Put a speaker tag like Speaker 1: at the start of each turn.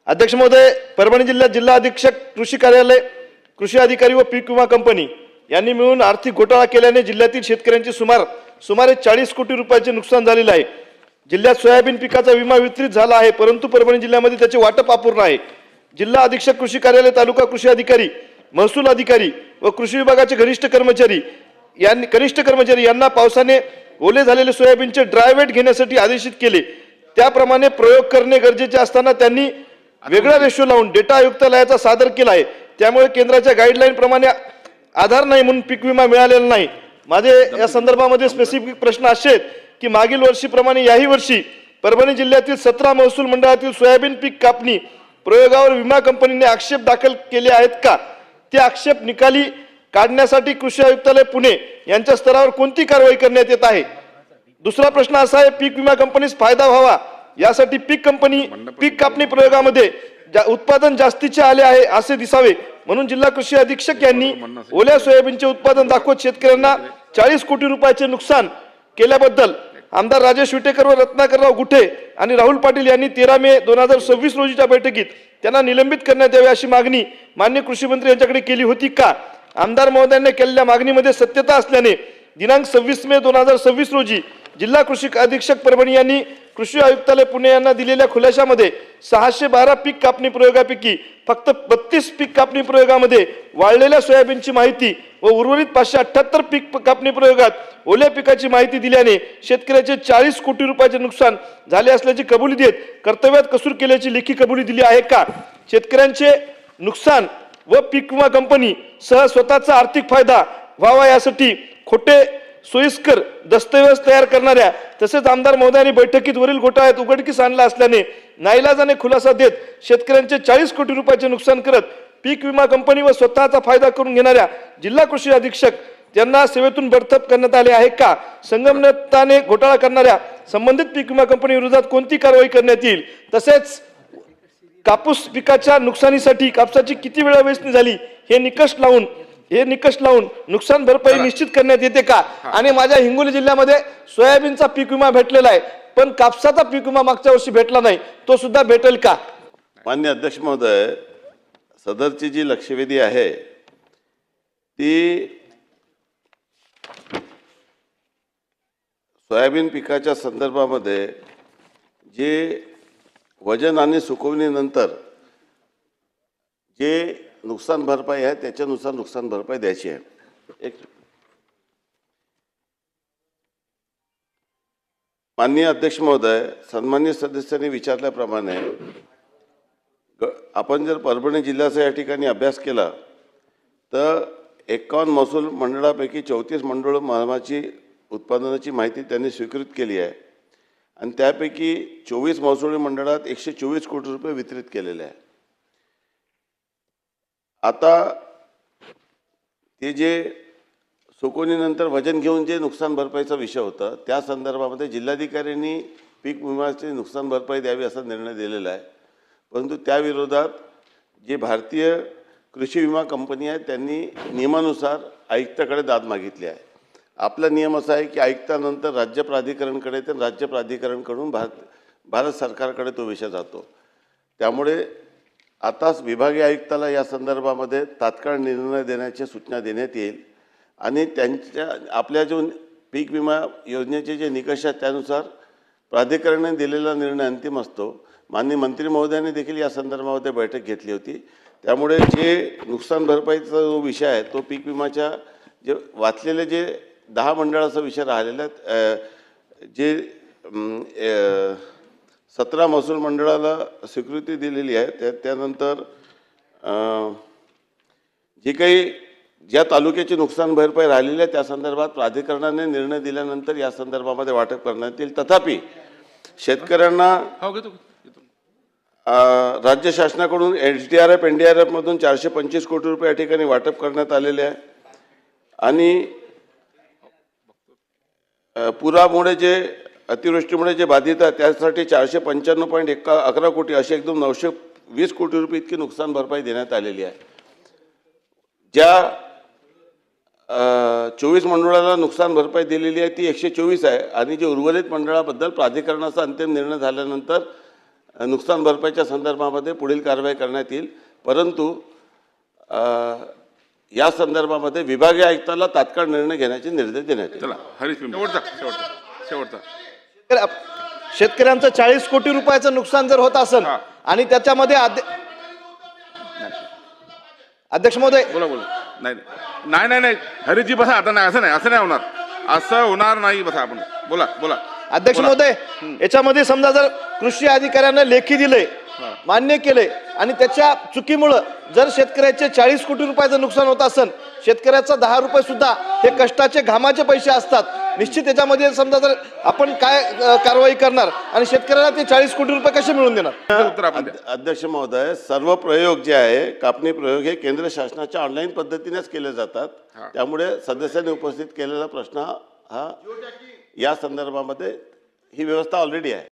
Speaker 1: अध्यक्ष महोदय, परभणी जिल्ह्यात जिल्हा अधीक्षक कृषी कार्यालय, कृषी अधिकारी व पीक विमा कंपनी यांनी मिळून आर्थिक घोटाळा केल्याने जिल्ह्यातील शेतकऱ्यांचे सुमारे 40 कोटी रुपयाचे नुकसान झालेले आहे। जिल्ह्यात सोयाबीन पिकाचा विमा वितरित झाला आहे, परंतु परभणी जिल्ह्यामध्ये त्याचे वाटप अपूर्ण आहे। जिल्हा अधीक्षक कृषी कार्यालय, तालुका कृषी अधिकारी, महसूल अधिकारी व कृषी विभागाचे कनिष्ठ कर्मचारी यांना पावसाने ओले झालेले सोयाबीनचे ड्रायवेट घेण्यासाठी आदेशित केले। त्याप्रमाणे प्रयोग करणे गरजेचे असताना त्यांनी वेगळा रेशो लावून डेटा आयुक्तालयाचा सादर केला आहे। त्यामुळे केंद्राच्या गाईडलाईन प्रमाणे आधार नाही म्हणून पीक विमा मिळालेला नाही। माझे या संदर्भामध्ये स्पेसिफिक प्रश्न असे आहेत की मागील वर्षीप्रमाणे याही वर्षी परभणी जिल्ह्यातील 17 महसूल मंडळातील सोयाबीन पीक कापणी प्रयोगावर विमा कंपनीने आक्षेप दाखल केले आहेत का? ते आक्षेप निकाली काढण्यासाठी कृषी आयुक्तालय पुणे यांच्या स्तरावर कोणती कारवाई करण्यात येत आहे? दुसरा प्रश्न असा आहे, पीक विमा कंपनीस फायदा व्हावा यासाठी पीक कापणी प्रयोगामध्ये उत्पादन जास्तीचे आले आहे असे दिसावे म्हणून जिल्हा कृषी अधीक्षक यांनी ओल्या सोयाबीनचे उत्पादन दाखवत शेतकऱ्यांना 40 कोटी रुपयाचे नुकसान केल्याबद्दल आमदार राजेश विटेकर व रत्नाकरराव गुठे आणि राहुल पाटील यांनी 13 मे 2026 रोजीच्या बैठकीत त्यांना निलंबित करण्यात यावे अशी मागणी माननीय कृषी मंत्री यांच्याकडे केली होती का? आमदार महोदयांनी केलेल्या मागणीमध्ये सत्यता असल्याने दिनांक 26 मे 2026 रोजी जिल्हा कृषी अधीक्षक परभणी यांनी कृषी आयुक्तालय पुणे यांना दिलेल्या खुलाशामध्ये 612 पीक कापणी प्रयोगापैकी फक्त 32 पीक कापणी प्रयोगामध्ये वाळलेल्या सोयाबीनची माहिती व उर्वरित 578 पीक कापणी प्रयोगात ओल्या पिकाची माहिती दिल्याने शेतकऱ्याचे 40 कोटी रुपयाचे नुकसान झाले असल्याची कबुली देत कर्तव्यात कसूर केल्याची लेखी कबुली दिली आहे का? शेतकऱ्यांचे नुकसान व पीक विमा कंपनी सह स्वतःचा आर्थिक फायदा व्हावा यासाठी खोटे सोयीस्कर दस्तऐवज तयार करणाऱ्या तसेच आमदार महोदयांनी बैठकीत वरील घोटाळ्यात उघडकीस आणला असल्याने नाईलाजाने खुलासा देत शेतकऱ्यांचे 40 कोटी रुपयाचे नुकसान करत पीक विमा कंपनी व स्वतःचा फायदा करून घेणाऱ्या जिल्हा कृषी अधीक्षक यांना सेवेतून बडतर्फ करण्यात आले आहे का? संगनमताने घोटाळा करणाऱ्या संबंधित पीक विमा कंपनी विरोधात कोणती कारवाई करण्यात येईल? तसेच कापूस पिकाच्या नुकसानीसाठी कापसाची किती वेळा वेचणी झाली हे निकष लावून नुकसान भरपाई निश्चित करण्यात येते का? आणि माझ्या हिंगोली जिल्ह्यामध्ये सोयाबीनचा पीक विमा भेटलेला आहे, पण कापसाचा पीक विमा मागच्या वर्षी भेटला नाही, तो सुद्धा भेटेल का?
Speaker 2: माननीय अध्यक्ष महोदय, सदरची जी लक्षवेधी आहे ती सोयाबीन पिकाच्या संदर्भामध्ये जे वजन आणि सुकवणीनंतर जे नुकसान भरपाई आहे त्याच्यानुसार नुकसान भरपाई द्यायची आहे। माननीय अध्यक्ष महोदय, सन्माननीय सदस्यांनी विचारल्याप्रमाणे आपण जर परभणी जिल्ह्याचा या ठिकाणी अभ्यास केला तर 51 महसूल मंडळापैकी 34 मंडळ मालाची उत्पादनाची माहिती त्यांनी स्वीकृत केली आहे आणि त्यापैकी 24 महसूल मंडळात 124 कोटी रुपये वितरित केलेले आहे। आता ते जे सुकवणीनंतर वजन घेऊन जे नुकसान भरपाईचा विषय होता त्या संदर्भामध्ये जिल्हाधिकाऱ्यांनी पीक विम्याची नुकसान भरपाई द्यावी असा निर्णय दिलेला आहे, परंतु त्याविरोधात जे भारतीय कृषी विमा कंपनी आहे त्यांनी नियमानुसार आयुक्ताकडे दाद मागितली आहे। आपला नियम असा आहे की आयुक्तानंतर राज्य प्राधिकरणकडे तर राज्य प्राधिकरणकडून भारत सरकारकडे तो विषय जातो। त्यामुळे आताच विभागीय आयुक्ताला या संदर्भामध्ये तात्काळ निर्णय देण्याची सूचना देण्यात येईल आणि त्यांच्या आपल्या जो पीक विमा योजनेचे जे निकष आहेत त्यानुसार प्राधिकरणाने दिलेला निर्णय अंतिम असतो। माननीय मंत्री महोदयांनी देखील या संदर्भामध्ये बैठक घेतली होती। त्यामुळे जे नुकसान भरपाईचा जो विषय आहे तो पीक विमाच्या जे वाचलेले जे 10 मंडळाचा विषय राहिलेला जे 17 महसूल मंडळाला स्वीकृती दिलेली आहे त्यानंतर जे काही ज्या तालुक्याची नुकसान भरपाई राहिलेली आहे त्या संदर्भात प्राधिकरणाने निर्णय दिल्यानंतर या संदर्भामध्ये वाटप करण्यात येईल। तथापि शेतकऱ्यांना राज्य शासनाकडून HDRF NDRF मधून 425 कोटी रुपये या ठिकाणी वाटप करण्यात आलेले आहे आणि पुरामुळे जे अतिवृष्टीमुळे जे बाधित आहे त्यासाठी 495.11 कोटी असे एकदम 920 कोटी रुपये इतकी नुकसान भरपाई देण्यात आलेली आहे। ज्या 24 मंडळाला नुकसान भरपाई दिलेली आहे ती 124 आहे आणि जे उर्वरित मंडळाबद्दल प्राधिकरणाचा अंतिम निर्णय झाल्यानंतर नुकसान भरपाईच्या संदर्भामध्ये पुढील कारवाई करण्यात येईल. परंतु या संदर्भामध्ये विभागीय आयुक्ताला तात्काळ निर्णय घेण्याचे निर्देश देण्यात येईल.
Speaker 3: चला हरीश पिंपळे शेवटचा
Speaker 1: शेतकऱ्यांचं 40 कोटी रुपयाचं नुकसान जर होत असेल
Speaker 3: हा.
Speaker 1: आणि त्याच्यामध्ये अध्यक्ष महोदय
Speaker 3: बोला नाही नाही नाही नाही हरीशजी बसा आता नाही असं नाही होणार नाही बसा आपण बोला
Speaker 1: अध्यक्ष महोदय याच्यामध्ये समजा जर कृषी अधिकाऱ्यांना लेखी दिले मान्य केले आणि त्याच्या चुकीमुळं जर शेतकऱ्याचे 40 कोटी रुपयाचं नुकसान होत असेल, शेतकऱ्याचा 10 रुपये सुद्धा हे कष्टाचे घामाचे पैसे असतात. निश्चित त्याच्यामध्ये समजा जर आपण काय कारवाई करणार आणि शेतकऱ्याला ते 40 कोटी रुपये कसे मिळवून देणार?
Speaker 3: उत्तर आपण द्या.
Speaker 2: अध्यक्ष महोदय, सर्व प्रयोग जे आहे कापणी प्रयोग हे केंद्र शासनाच्या ऑनलाईन पद्धतीनेच केले जातात. त्यामुळे सदस्यांनी उपस्थित केलेला प्रश्न हा या संदर्भामध्ये ही व्यवस्था ऑलरेडी आहे.